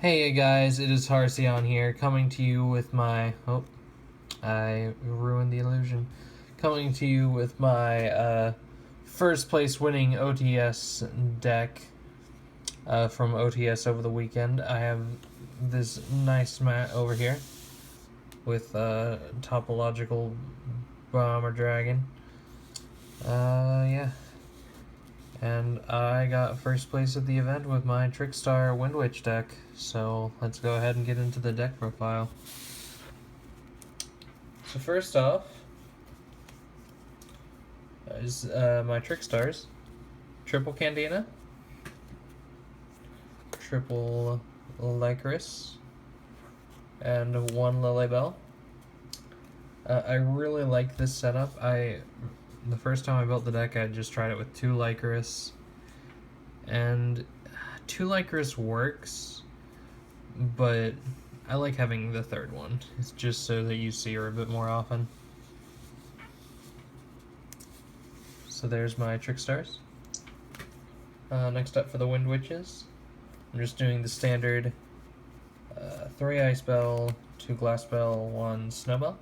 Hey guys, it is Harcion here, coming to you with my... Oh, I ruined the illusion. Coming to you with my first place winning OTS deck from OTS over the weekend. I have this nice mat over here with topological bomber dragon. Yeah. And I got first place at the event with my Trickstar Windwitch deck. So let's go ahead and get into the deck profile. So first off is my Trickstars. Triple Candina, triple Lycoris, and one Lilybell. I really like this setup. The first time I built the deck, I just tried it with 2 Lycoris, and 2 Lycoris works, but I like having the third one. It's just so that you see her a bit more often. So there's my Trickstars. Next up for the Windwitches, I'm just doing the standard 3 Ice Bell, 2 Glass Bell, 1 Snowbell.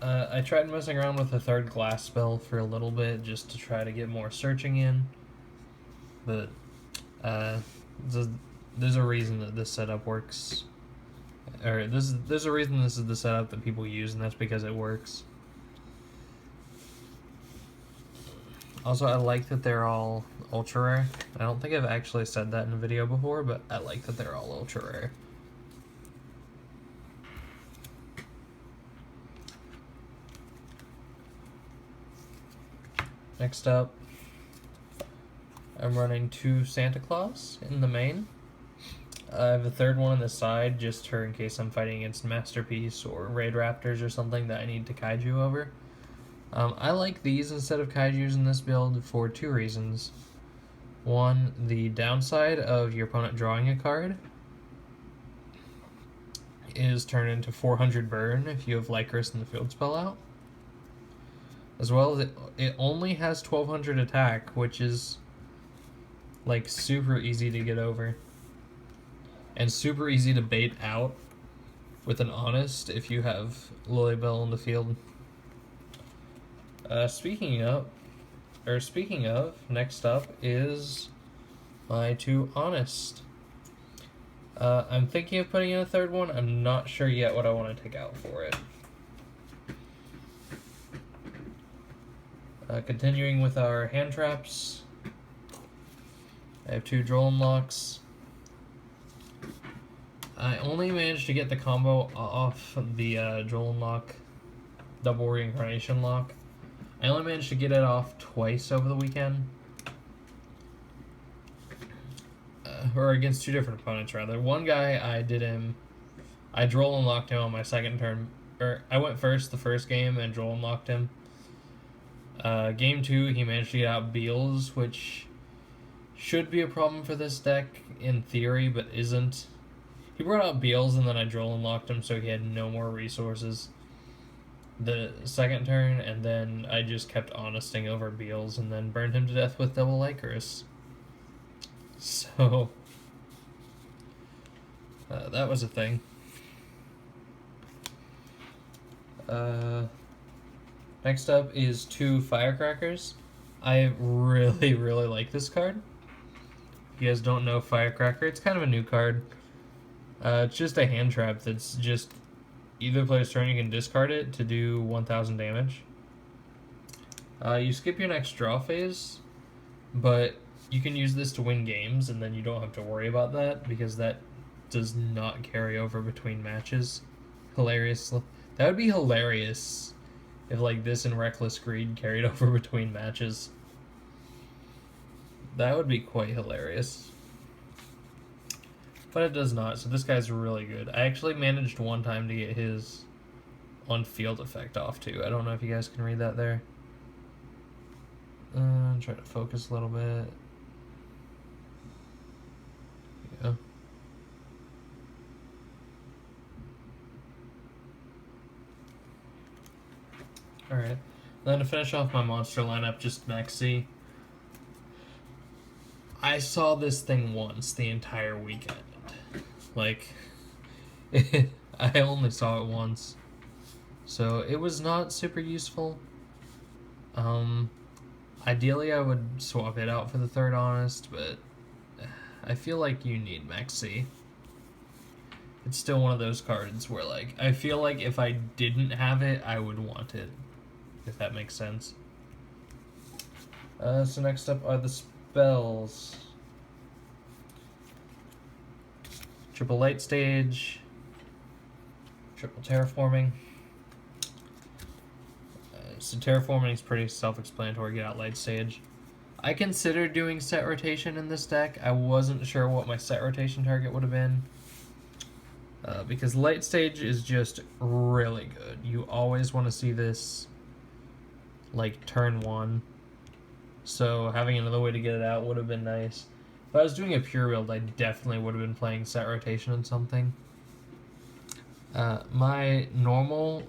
I tried messing around with the third glass spell for a little bit just to try to get more searching in, but there's a reason that this setup works, or there's a reason this is the setup that people use, and that's because it works. Also, I like that they're all ultra rare. I don't think I've actually said that in a video before, but I like that they're all ultra rare. Next up, I'm running 2 Santa Claus in the main. I have a third one on the side just for in case I'm fighting against Masterpiece or Raid Raptors or something that I need to Kaiju over. I like these instead of Kaijus in this build for 2 reasons. One, the downside of your opponent drawing a card is turned into 400 burn if you have Lycoris and the field spell out. As well as it only has 1200 attack, which is like super easy to get over. And super easy to bait out with an Honest if you have Lilybell in the field. Speaking of, next up is my 2 Honest. I'm thinking of putting in a third one. I'm not sure yet what I want to take out for it. Continuing with our hand traps, I have 2 Droll Unlocks. I only managed to get the combo off the Droll Unlock double reincarnation lock. I only managed to get it off twice over the weekend. Or against 2 different opponents, rather. One guy, I Droll Unlocked him on my second turn. Or I went first the first game and Droll Unlocked him. Game 2, he managed to get out Beals, which should be a problem for this deck in theory, but isn't. He brought out Beals and then I Droll Unlocked him, so he had no more resources the second turn, and then I just kept Honesting over Beals and then burned him to death with double Lycoris. So, that was a thing. Next up is 2 Firecrackers. I really, really like this card. If you guys don't know Firecracker, it's kind of a new card. It's just a hand trap that's just either player's turn you can discard it to do 1000 damage. You skip your next draw phase, but you can use this to win games, and then you don't have to worry about that because that does not carry over between matches. Hilarious. That would be hilarious if like this and Reckless Greed carried over between matches. That would be quite hilarious. But it does not, so this guy's really good. I actually managed one time to get his on-field effect off too. I don't know if you guys can read that there. Try to focus a little bit. Yeah. Alright. Then to finish off my monster lineup, just Max C. I saw this thing once the entire weekend. Like, I only saw it once. So it was not super useful. Ideally I would swap it out for the third honest, but I feel like you need Max C. It's still one of those cards where, like, I feel like if I didn't have it, I would want it. If that makes sense. So next up are the spells. Triple Light Stage. Triple Terraforming. So Terraforming is pretty self-explanatory. Get out Light Stage. I considered doing set rotation in this deck. I wasn't sure what my set rotation target would have been. Because Light Stage is just really good. You always want to see this, like, turn 1. So having another way to get it out would have been nice. If I was doing a pure build, I definitely would have been playing set rotation on something. My normal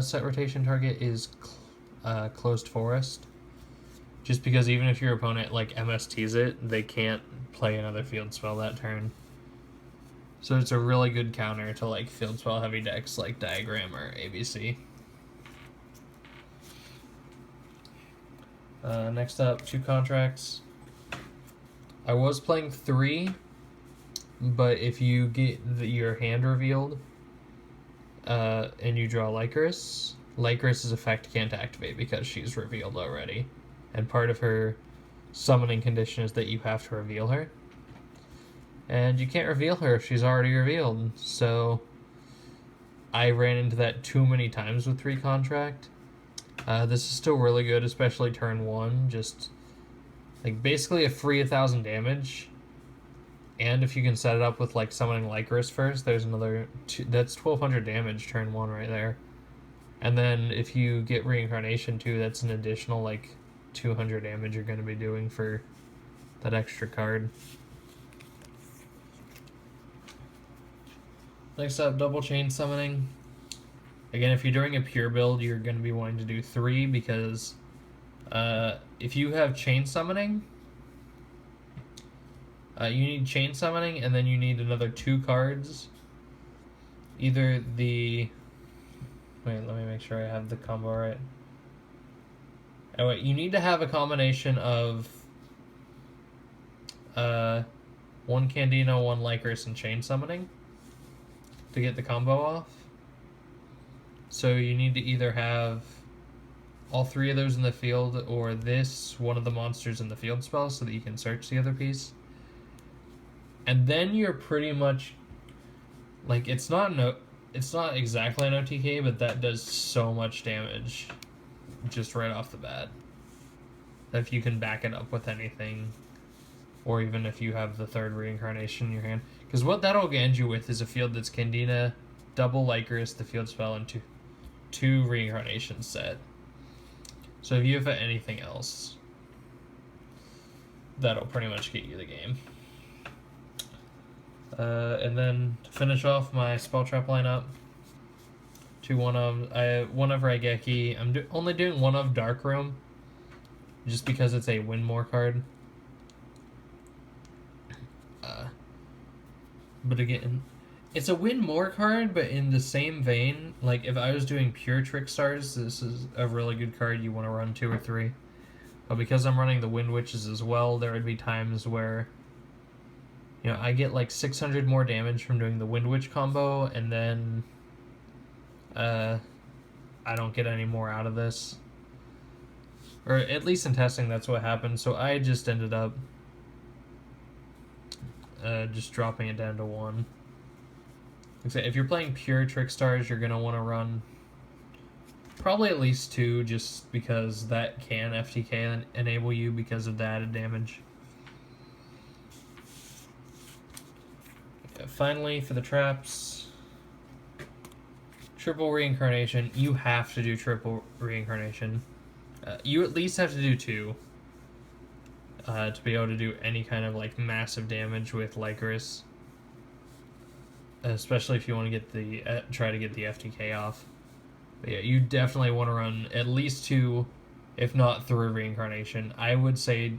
set rotation target is Closed Forest. Just because even if your opponent, like, MSTs it, they can't play another field spell that turn. So it's a really good counter to, like, field spell heavy decks like Diagram or ABC. Next up, 2 contracts. I was playing 3, but if you get your hand revealed and you draw Lycris, Lycris' effect can't activate because she's revealed already. And part of her summoning condition is that you have to reveal her. And you can't reveal her if she's already revealed. So I ran into that too many times with 3 contract. This is still really good, especially turn 1. Just, like, basically a free 1,000 damage. And if you can set it up with, like, summoning Lycris first, there's another... that's 1,200 damage turn 1 right there. And then if you get Reincarnation too, that's an additional, like, 200 damage you're going to be doing for that extra card. Next up, double chain summoning. Again, if you're doing a pure build, you're going to be wanting to do 3 because if you have chain summoning, you need chain summoning and then you need another 2 cards. Either the... Wait, let me make sure I have the combo right. Oh, wait, you need to have a combination of 1 Candino, 1 Lycris, and chain summoning to get the combo off. So you need to either have all 3 of those in the field or this, one of the monsters in the field spell so that you can search the other piece. And then you're pretty much, like, it's not exactly an OTK, but that does so much damage just right off the bat. If you can back it up with anything, or even if you have the 3rd Reincarnation in your hand. Because what that'll get you with is a field that's Candina, double Lycris, the field spell, and two Reincarnations set. So if you have anything else, that'll pretty much get you the game. And then to finish off my spell trap lineup, 1 of Raigeki. I'm only doing 1 of Dark Room, just because it's a win more card. But again, it's a win more card, but in the same vein, like if I was doing pure Trickstars, this is a really good card you want to run 2 or 3. But because I'm running the Windwitches as well, there would be times where, you know, I get like 600 more damage from doing the Windwitch combo, and then I don't get any more out of this. Or at least in testing, that's what happened. So I just ended up just dropping it down to 1. If you're playing pure Trickstars, you're going to want to run probably at least 2, just because that can FTK enable you because of the added damage. Finally, for the traps, triple Reincarnation. You have to do triple Reincarnation. You at least have to do 2 to be able to do any kind of, like, massive damage with Lycris. Especially if you want to get the try to get the FTK off. But yeah, you definitely want to run at least 2, if not 3 Reincarnation. I would say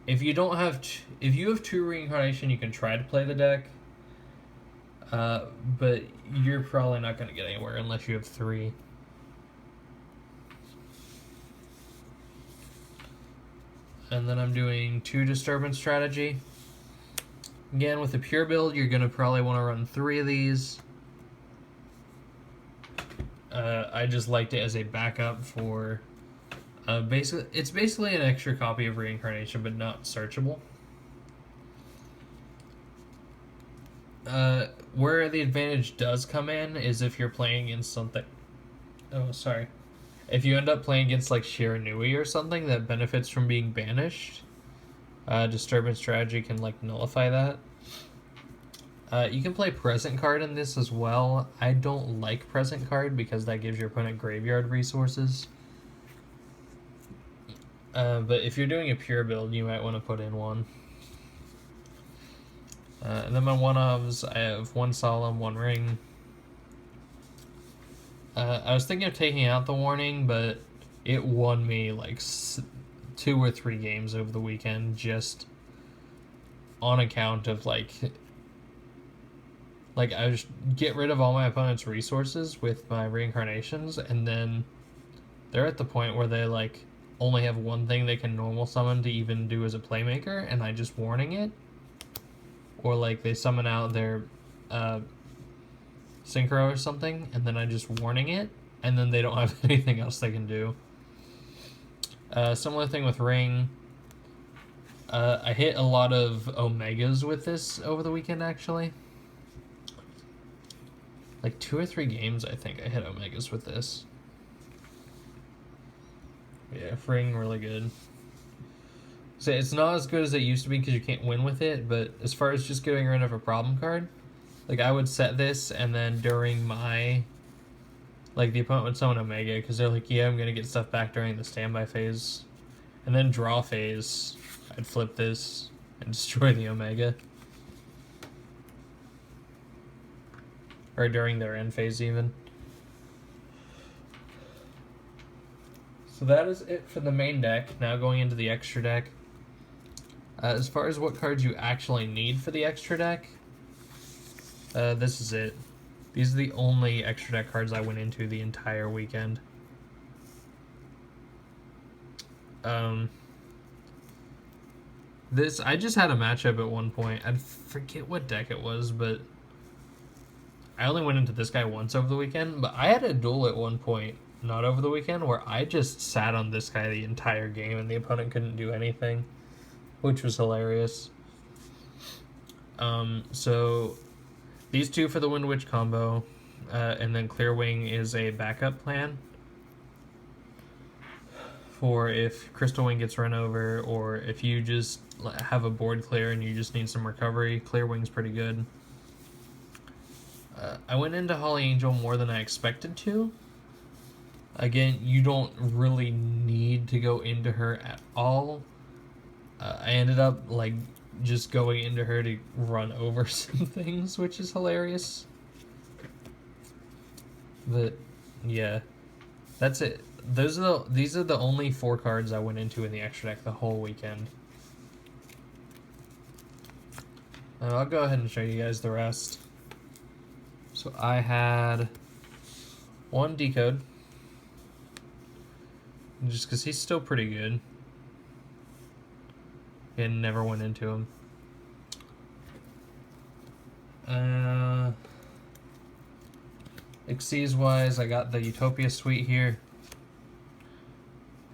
if you don't have, if you have 2 reincarnation, you can try to play the deck. But you're probably not going to get anywhere unless you have 3. And then I'm doing 2 disturbance strategy. Again, with a pure build, you're going to probably want to run 3 of these. I just liked it as a backup for it's basically an extra copy of reincarnation, but not searchable. Where the advantage does come in is if you're playing against something. Oh, sorry. If you end up playing against like Shiranui or something that benefits from being banished, disturbance strategy can like nullify that. You can play present card in this as well. I don't like present card because that gives your opponent graveyard resources. But if you're doing a pure build, you might want to put in one. And then my one-ofs, I have 1 Solemn, 1 Ring. I was thinking of taking out the Warning, but it won me like 2 or 3 games over the weekend just on account of like I just get rid of all my opponent's resources with my reincarnations, and then they're at the point where they like only have 1 thing they can normal summon to even do as a playmaker, and I just warning it. Or like they summon out their Synchro or something, and then I just warning it, and then they don't have anything else they can do. Similar thing with Ring. I hit a lot of Omegas with this over the weekend, actually. Like 2 or 3 games, I think I hit Omegas with this. Yeah, Ring, really good. So it's not as good as it used to be because you can't win with it, but as far as just getting rid of a problem card, like I would set this, and then during my, like the opponent would summon Omega because they're like, yeah, I'm going to get stuff back during the standby phase. And then draw phase, I'd flip this and destroy the Omega. Or during their end phase even. So that is it for the main deck. Now going into the extra deck. As far as what cards you actually need for the extra deck, this is it. These are the only extra deck cards I went into the entire weekend. This, I just had a matchup at one point. I forget what deck it was, but I only went into this guy once over the weekend. But I had a duel at one point, not over the weekend, where I just sat on this guy the entire game and the opponent couldn't do anything, which was hilarious. So these 2 for the Windwitch combo, and then Clear Wing is a backup plan for if Crystal Wing gets run over, or if you just have a board clear and you just need some recovery. Clear Wing's pretty good. I went into Holly Angel more than I expected to. Again, you don't really need to go into her at all. I ended up like just going into her to run over some things, which is hilarious. But yeah, that's it. These are the only 4 cards I went into in the extra deck the whole weekend. I'll go ahead and show you guys the rest. So I had 1 Decode, just because he's still pretty good. And never went into him. Xyz wise, I got the Utopia Suite here.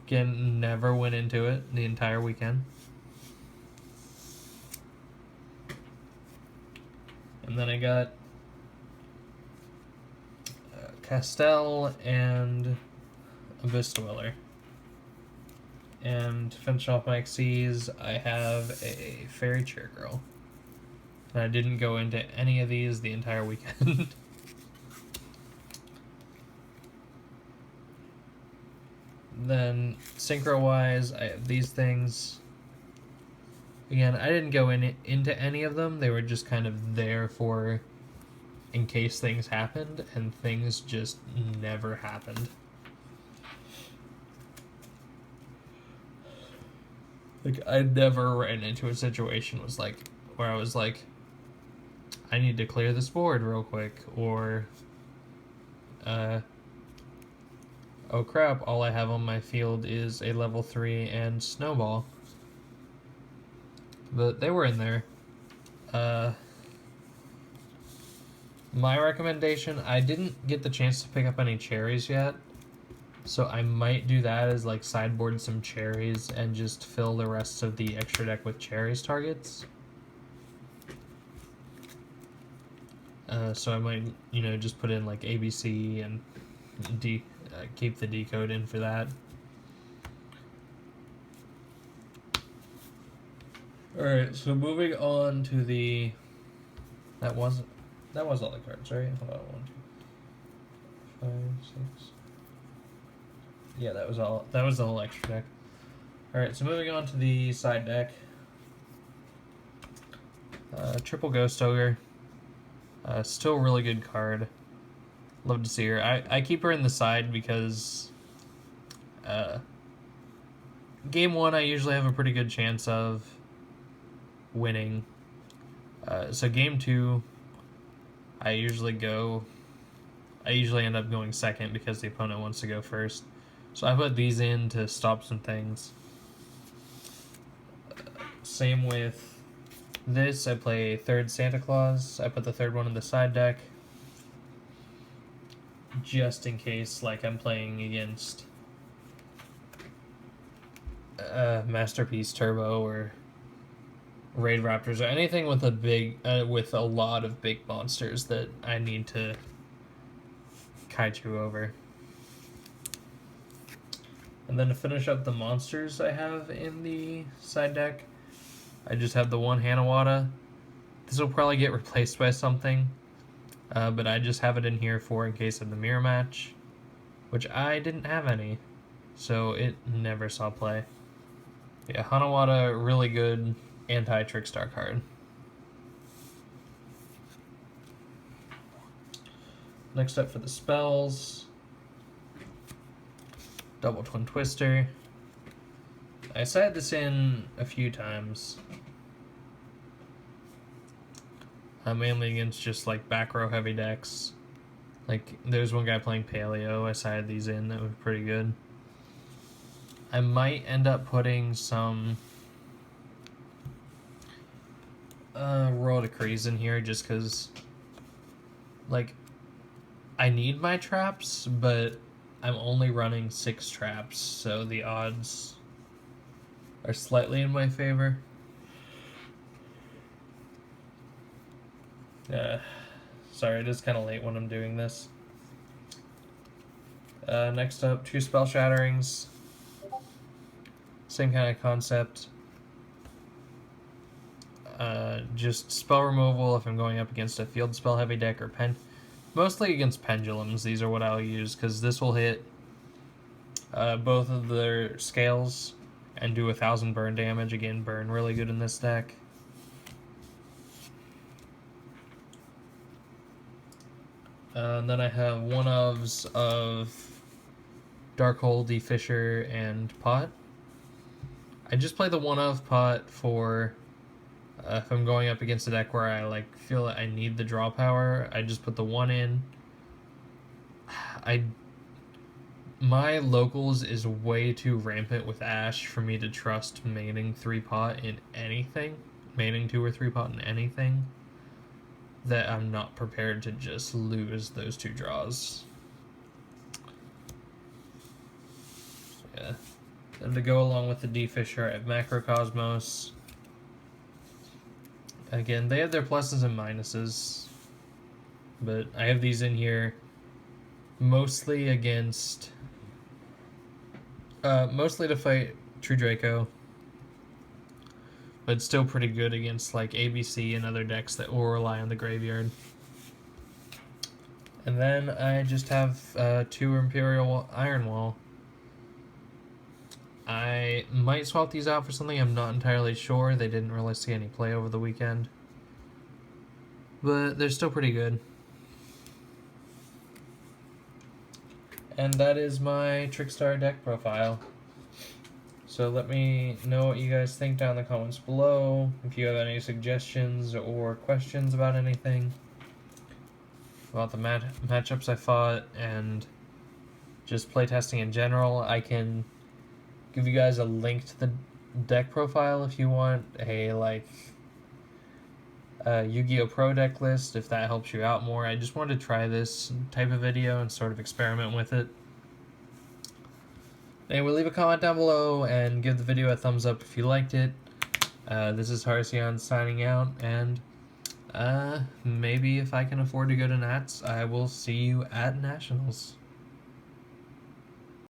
Again, never went into it the entire weekend. And then I got Castell and Abyss Dweller. And to finish off my Xyz, I have a Fairy Chair Girl. And I didn't go into any of these the entire weekend. Then, synchro-wise, I have these things. Again, I didn't go into any of them. They were just kind of there for in case things happened, and things just never happened. Like, I never ran into a situation where I was like, I need to clear this board real quick, or, oh crap, all I have on my field is a level 3 and Snowball. But they were in there. My recommendation, I didn't get the chance to pick up any cherries yet, so I might do that as like sideboard some cherries and just fill the rest of the extra deck with cherries targets. So I might, just put in like ABC and keep the decode in for that. Alright, so moving on to the... That was all the cards, right? Hold on, 1, 2, 5, 6. Yeah, that was all. That was the whole extra deck. Alright, so moving on to the side deck. Triple Ghost Ogre. Still a really good card. Love to see her. I keep her in the side because game 1 I usually have a pretty good chance of winning. So game 2 I usually end up going second because the opponent wants to go first. So I put these in to stop some things. Same with this. I play third Santa Claus. I put the third one in the side deck. Just in case, like, I'm playing against Masterpiece Turbo or Raid Raptors or anything with with a lot of big monsters that I need to kaiju over. And then to finish up the monsters I have in the side deck, I just have the one Hanawata. This will probably get replaced by something, but I just have it in here in case of the mirror match, which I didn't have any, so it never saw play. Yeah, Hanawata, really good anti-Trickstar card. Next up for the spells, Double Twin Twister. I sat this in a few times, mainly against just like back row heavy decks. Like, there's one guy playing Paleo, I sided these in, that was pretty good. I might end up putting some Royal Decrees in here just because, like, I need my traps, but I'm only running 6 traps, so the odds are slightly in my favor. Sorry, it is kind of late when I'm doing this. Next up, 2 Spell Shatterings. Same kind of concept. Just spell removal if I'm going up against a field spell heavy deck or mostly against pendulums. These are what I'll use because this will hit both of their scales and do 1,000 burn damage. Again, burn really good in this deck. And then I have one-ofs of Darkhold, Defisher, and Pot. I just play the one-of Pot for if I'm going up against a deck where I feel that I need the draw power. I just put the 1 in. My locals is way too rampant with Ash for me to trust maining 3 Pot in anything. Maining 2 or 3 Pot in anything. That I'm not prepared to just lose those 2 draws. Yeah. And to go along with the Defisher, I have Macrocosmos. Again, they have their pluses and minuses, but I have these in here mostly against, mostly to fight True Draco, but still pretty good against like ABC and other decks that will rely on the graveyard. And then I just have 2 Imperial Iron Wall. I might swap these out for something, I'm not entirely sure. They didn't really see any play over the weekend, but they're still pretty good. And that is my Trickstar deck profile. So let me know what you guys think down in the comments below. If you have any suggestions or questions about anything, about the matchups I fought, and just playtesting in general. I can give you guys a link to the deck profile if you want a Yu-Gi-Oh! Pro deck list, if that helps you out more. I just wanted to try this type of video and sort of experiment with it. Anyway, leave a comment down below and give the video a thumbs up if you liked it. This is Harcion signing out, and maybe if I can afford to go to Nats, I will see you at Nationals.